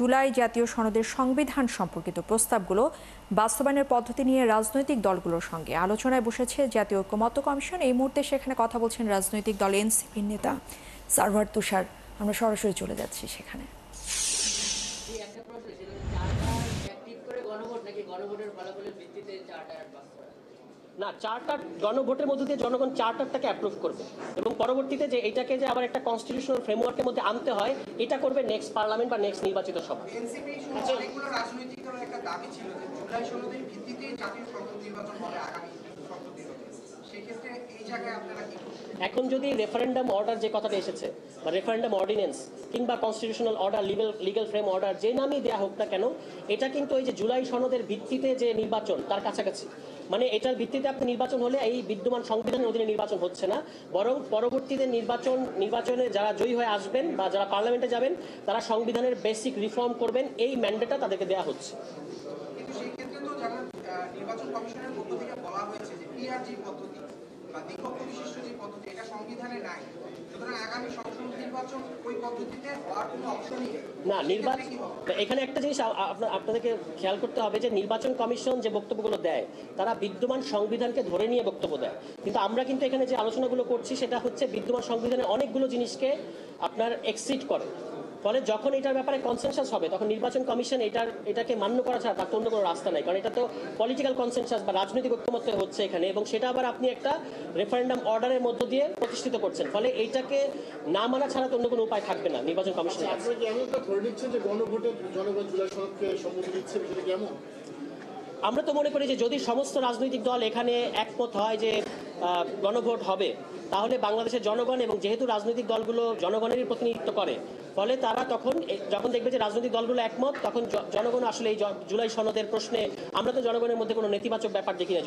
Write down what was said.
জুলাই জাতীয় সনদের সংবিধান সম্পর্কিত প্রস্তাবগুলো বাস্তবায়নের পদ্ধতি নিয়ে রাজনৈতিক দলগুলোর সঙ্গে আলোচনায় বসেছে জাতীয় ঐকমত্য কমিশন। এই মুহূর্তে সেখানে কথা বলছেন রাজনৈতিক দল এনসিপির নেতা সারওয়ার তুষার। আমরা সরাসরি চলে যাচ্ছি সেখানে। না, চার্টার গণভোটের মধ্যে দিয়ে জনগণ চার্টারটাকে অ্যাপ্রুভ করবে এবং পরবর্তীতে যে এটাকে যে আবার একটা কনস্টিটিউশনাল ফ্রেমওয়ার্কের মধ্যে আনতে হয়, এটা করবে নেক্সট পার্লামেন্ট বা নেক্সট নির্বাচিত সভা। এনসিপি অনেকগুলো রাজনৈতিক দলের একটা দাবি ছিল যে জুলাই সনদের ভিত্তিতে জাতীয় সংসদ নির্বাচন হবে আগামী সংসদ নির্বাচন। সেক্ষেত্রে এই জায়গায় আপনারা কি করবেন? এখন যদি রেফারেন্ডাম অর্ডার যে কথাটা এসেছে বা রেফারেন্ডাম অর্ডিন্যান্স কিংবা constitutional order legal frame order যে নামই দেওয়া হোক না কেন, এটা কিন্তু এই যে জুলাই সনদের ভিত্তিতে যে নির্বাচন তার কাছাকাছি। মানে এটার ভিত্তিতে আপনি নির্বাচন হলে এই বিদ্যমান সংবিধানের অধীনে নির্বাচন হচ্ছে না, বরং পরবর্তীতে নির্বাচনে যারা জয়ী হয়ে আসবেন বা যারা পার্লামেন্টে যাবেন তারা সংবিধানের বেসিক রিফর্ম করবেন, এই ম্যান্ডেটটা তাদেরকে দেওয়া হচ্ছে। কিন্তু সেই ক্ষেত্রে তো যারা নির্বাচন কমিশনের পক্ষ থেকে বলা হয়েছে যে পিআরজি পদ্ধতি বা দ্বিপক্ষ বিশিষ্ট যে পদ্ধতি এটা সংবিধানে নাই, সুতরাং আগামী সংসদ নির্বাচন ওই পদ্ধতিতে হওয়ার কোনো অপশনই নেই। না, নির্বাচন এখানে একটা জিনিস আপনাদেরকে খেয়াল করতে হবে যে নির্বাচন কমিশন যে বক্তব্যগুলো দেয় তারা বিদ্যমান সংবিধানকে ধরে নিয়ে বক্তব্য দেয়, কিন্তু আমরা কিন্তু এখানে যে আলোচনাগুলো করছি সেটা হচ্ছে বিদ্যমান সংবিধানের অনেকগুলো জিনিসকে আপনার এক্সিড করে। ফলে যখন এটার ব্যাপারে কনসেনসাস হবে তখন নির্বাচন কমিশন এটাকে মান্য করা ছাড়া তার তো অন্য কোনো রাস্তা নাই, কারণ এটা তো পলিটিক্যাল কনসেনসাস বা রাজনৈতিক ঐক্যমত্য হচ্ছে এখানে, এবং সেটা আবার আপনি একটা রেফারেন্ডাম অর্ডারের মধ্য দিয়ে প্রতিষ্ঠিত করছেন। ফলে এইটাকে না মানা ছাড়া তো অন্য কোনো উপায় থাকবে না নির্বাচন কমিশনের কাছে। আমরা তো মনে করি যে যদি সমস্ত রাজনৈতিক দল এখানে একমত হয় যে গণভোট হবে, তাহলে বাংলাদেশের জনগণ, এবং যেহেতু রাজনৈতিক দলগুলো জনগণেরই প্রতিনিধিত্ব করে, ফলে তারা তখন যখন দেখবে যে রাজনৈতিক দলগুলো একমত, তখন জনগণ আসলে এই জুলাই সনদের প্রশ্নে আমরা তো জনগণের মধ্যে কোনো নেতিবাচক ব্যাপার দেখি না।